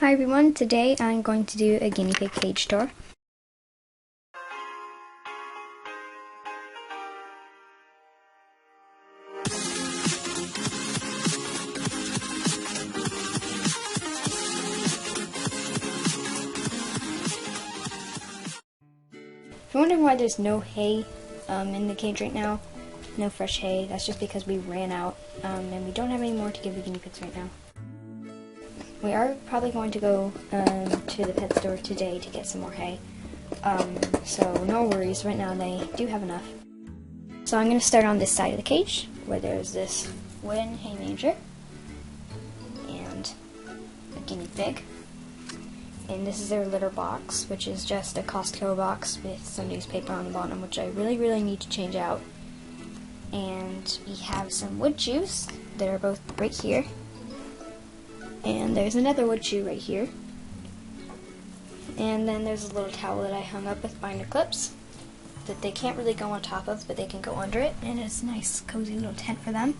Hi everyone, today I'm going to do a guinea pig cage tour. If you're wondering why there's no hay in the cage right now, no fresh hay, that's just because we ran out and we don't have any more to give the guinea pigs right now. We are probably going to go to the pet store today to get some more hay. So no worries, right now they do have enough. So I'm going to start on this side of the cage where there's this wooden hay manger and a guinea pig. And this is their litter box, which is just a Costco box with some newspaper on the bottom, which I really need to change out. And we have some wood shoes that are both right here. And there's another wood shoe right here. And then there's a little towel that I hung up with binder clips that they can't really go on top of, but they can go under it. And it's a nice, cozy little tent for them.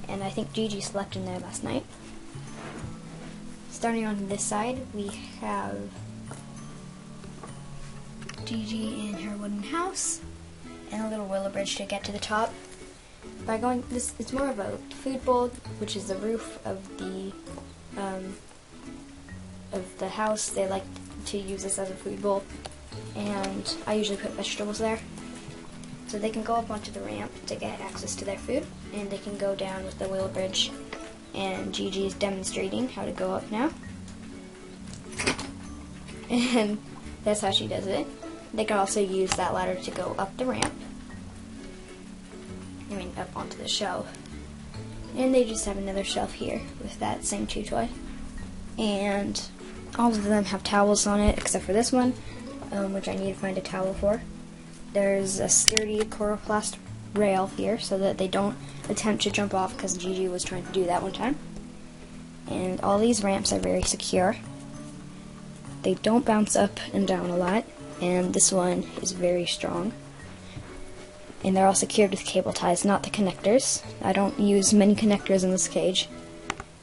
And I think Gigi slept in there last night. Starting on this side, we have Gigi in her wooden house and a little willow bridge to get to the top. By going this, it's more of a food bowl, which is the roof of the house. They like to use this as a food bowl, and I usually put vegetables there. So they can go up onto the ramp to get access to their food, and they can go down with the willow bridge. And Gigi is demonstrating how to go up now. And that's how she does it. They can also use that ladder to go up the ramp. Up onto the shelf. And they just have another shelf here with that same chew toy. And all of them have towels on it, except for this one, which I need to find a towel for. There's a sturdy coroplast rail here so that they don't attempt to jump off, because Gigi was trying to do that one time. And all these ramps are very secure. They don't bounce up and down a lot, and this one is very strong. And they're all secured with cable ties, not the connectors. I don't use many connectors in this cage,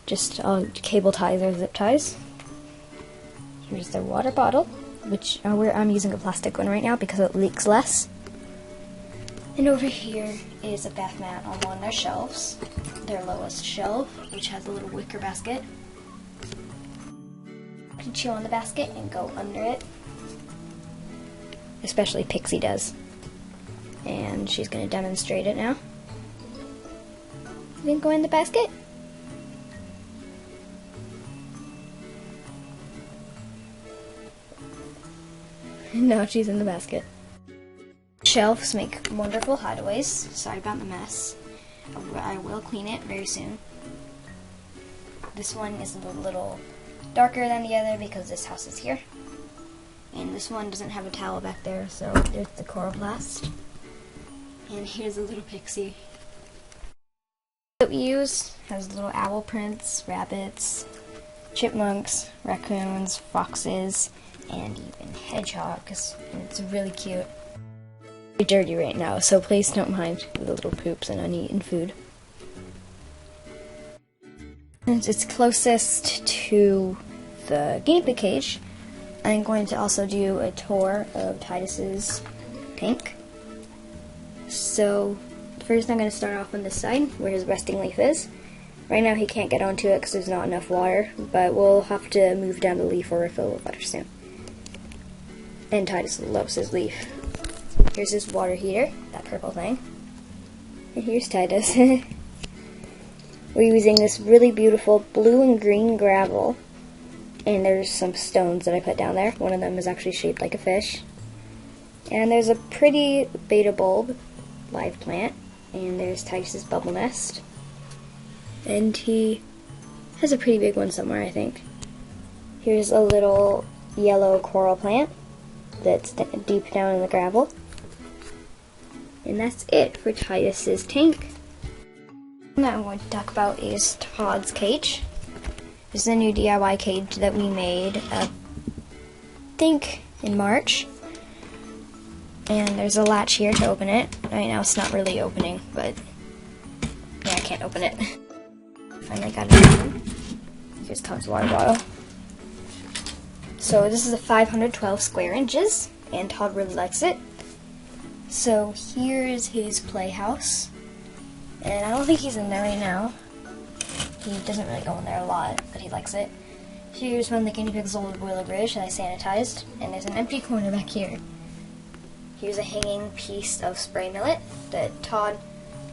just cable ties or zip ties. Here's their water bottle, which I'm using a plastic one right now because it leaks less. And over here is a bath mat on one of their shelves, their lowest shelf, which has a little wicker basket. You can chew on the basket and go under it. Especially Pixie does. And she's going to demonstrate it now. You can go in the basket. No, she's in the basket. Shelves make wonderful hideaways. Sorry about the mess. I will clean it very soon. This one is a little darker than the other because this house is here. And this one doesn't have a towel back there, so there's the coroplast. And here's a little Pixie. That we use has little owl prints, rabbits, chipmunks, raccoons, foxes, and even hedgehogs. And it's really cute. It's dirty right now, so please don't mind the little poops and uneaten food. Since it's closest to the guinea pig cage, I'm going to also do a tour of Titus's tank. So first I'm going to start off on this side where his resting leaf is. Right now he can't get onto it because there's not enough water, but we'll have to move down the leaf or refill with water soon. And Titus loves his leaf. Here's his water heater, that purple thing. And here's Titus. We're using this really beautiful blue and green gravel. And there's some stones that I put down there. One of them is actually shaped like a fish. And there's a pretty beta bulb, live plant. And there's Titus's bubble nest. And he has a pretty big one somewhere, I think. Here's a little yellow coral plant that's deep down in the gravel. And that's it for Titus's tank. Now I'm going to talk about is Todd's cage. This is a new DIY cage that we made, I think, in March. And there's a latch here to open it. Right now it's not really opening, but yeah, I can't open it. Finally got it open. Here's Todd's water bottle. So this is a 512 square inches, and Todd really likes it. So here's his playhouse, and I don't think he's in there right now. He doesn't really go in there a lot, but he likes it. Here's one of the guinea pig's old boiler bridge that I sanitized, and there's an empty corner back here. Here's a hanging piece of spray millet that Todd,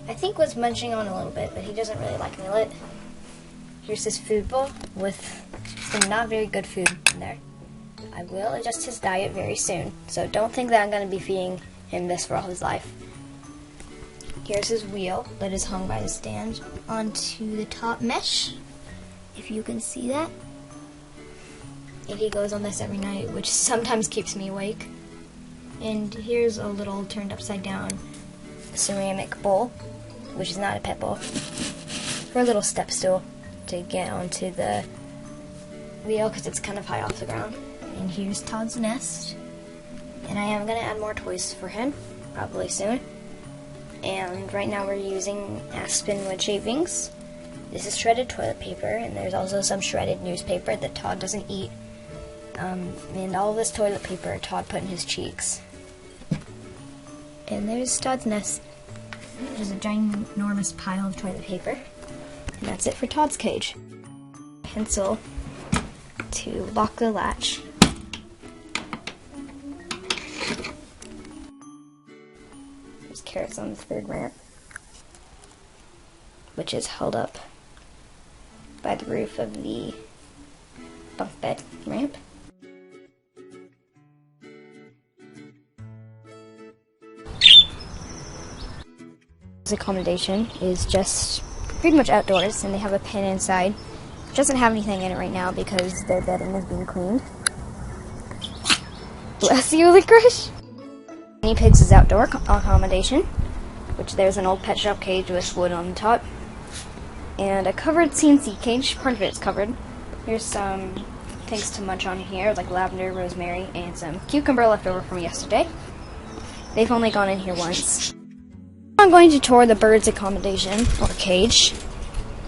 I think, was munching on a little bit, but he doesn't really like millet. Here's his food bowl with some not very good food in there. I will adjust his diet very soon, so don't think that I'm going to be feeding him this for all his life. Here's his wheel that is hung by the stand onto the top mesh, if you can see that. And he goes on this every night, which sometimes keeps me awake. And here's a little turned upside down ceramic bowl, which is not a pet bowl, for a little step stool to get onto the wheel because it's kind of high off the ground. And here's Todd's nest. And I am going to add more toys for him, probably soon. And right now we're using aspen wood shavings. This is shredded toilet paper, and there's also some shredded newspaper that Todd doesn't eat. And all this toilet paper Todd put in his cheeks. And there's Todd's nest. There's a ginormous pile of toilet paper. And that's it for Todd's cage. Pencil to lock the latch. There's carrots on the third ramp, which is held up by the roof of the bunk bed ramp. This accommodation is just pretty much outdoors, and they have a pen inside. It doesn't have anything in it right now because their bedding is being cleaned. Bless you, Licorice! Guinea Pigs is outdoor accommodation, which there's an old pet shop cage with wood on the top, and a covered CNC cage. Part of it is covered. Here's some things to munch on here, like lavender, rosemary, and some cucumber left over from yesterday. They've only gone in here once. I'm going to tour the birds' accommodation, or cage,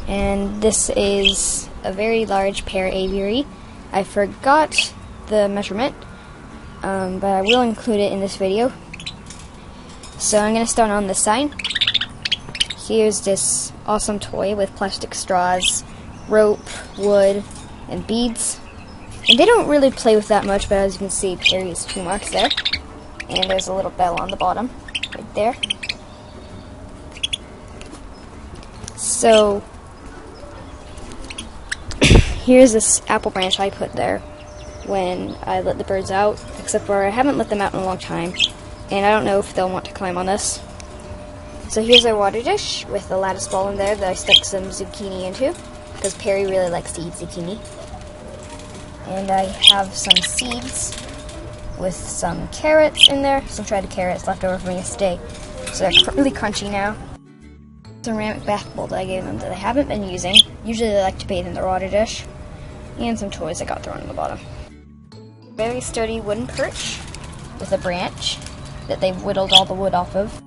and this is a very large pear aviary. I forgot the measurement, but I will include it in this video. So I'm going to start on this side. Here's this awesome toy with plastic straws, rope, wood, and beads. And they don't really play with that much, but as you can see, Perry has 2 marks there. And there's a little bell on the bottom, right there. So, here's this apple branch I put there when I let the birds out, except for I haven't let them out in a long time, and I don't know if they'll want to climb on this. So here's our water dish with a lattice ball in there that I stuck some zucchini into, because Perry really likes to eat zucchini. And I have some seeds with some carrots in there, some shredded carrots left over from yesterday, so they're really crunchy now. Ceramic bath bowl that I gave them that I haven't been using. Usually they like to bathe in their water dish. And some toys I got thrown on the bottom. Very sturdy wooden perch with a branch that they've whittled all the wood off of.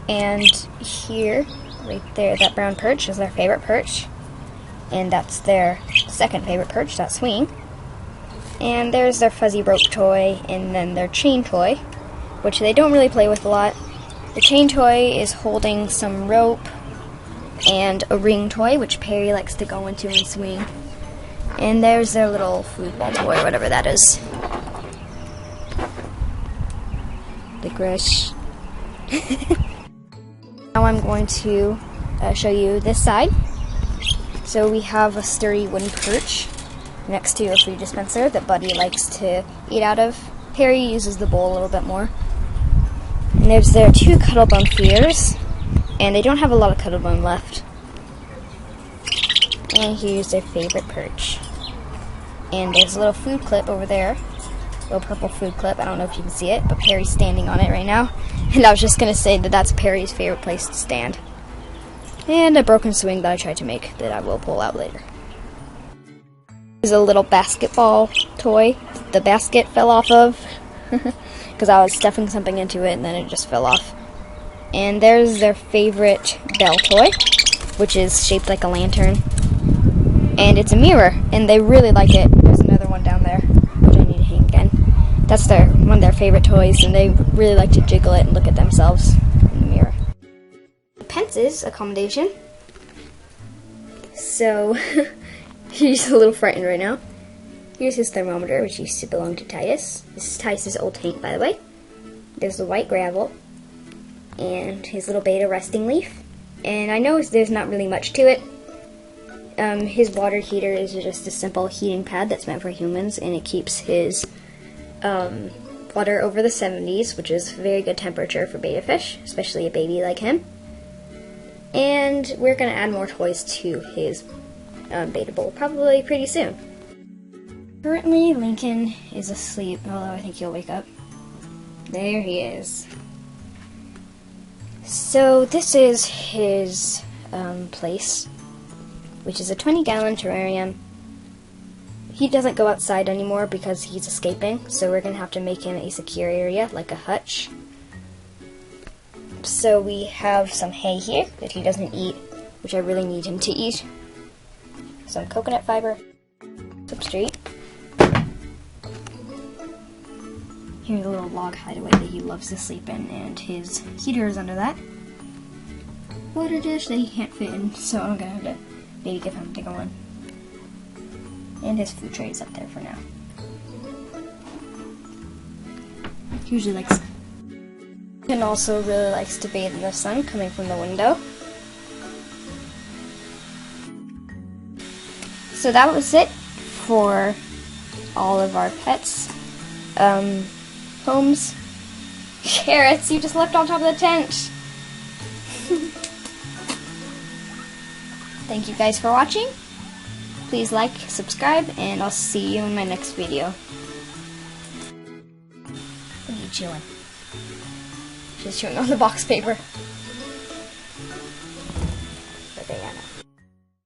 And here, right there, that brown perch is their favorite perch. And that's their second favorite perch, that swing. And there's their fuzzy rope toy, and then their chain toy, which they don't really play with a lot. The chain toy is holding some rope and a ring toy, which Perry likes to go into and swing. And there's their little food ball toy, whatever that is. Licorice. Now I'm going to show you this side. So we have a sturdy wooden perch next to a food dispenser that Buddy likes to eat out of. Perry uses the bowl a little bit more. And there's their 2 Cuttlebone feeders, and they don't have a lot of Cuttlebone left. And here's their favorite perch. And there's a little food clip over there, little purple food clip. I don't know if you can see it, but Perry's standing on it right now. And I was just going to say that that's Perry's favorite place to stand. And a broken swing that I tried to make that I will pull out later. There's a little basketball toy the basket fell off of. Because I was stuffing something into it and then it just fell off. And there's their favorite bell toy, which is shaped like a lantern. And it's a mirror, and they really like it. There's another one down there. That's one of their favorite toys, and they really like to jiggle it and look at themselves in the mirror. Pence's accommodation. So, he's a little frightened right now. Here's his thermometer, which used to belong to Titus. This is Titus's old tank, by the way. There's the white gravel, and his little beta resting leaf. And I know there's not really much to it. His water heater is just a simple heating pad that's meant for humans, and it keeps his water over the 70s, which is a very good temperature for betta fish, especially a baby like him. And we're going to add more toys to his betta bowl probably pretty soon. Currently, Lincoln is asleep, although I think he'll wake up. There he is. So this is his place, which is a 20-gallon terrarium. He doesn't go outside anymore because he's escaping, so we're going to have to make him a secure area, like a hutch. So we have some hay here that he doesn't eat, which I really need him to eat. Some coconut fiber, substrate. Here's a little log hideaway that he loves to sleep in, and his heater is under that. Water dish that he can't fit in, so I'm gonna have to maybe give him a bigger one. And his food tray is up there for now. He usually likes. And also really likes to bathe in the sun coming from the window. So that was it for all of our pets. Homes. Carrots, you just left on top of the tent. Thank you guys for watching. Please like, subscribe, and I'll see you in my next video. What are you chewing? She's chewing on the box paper.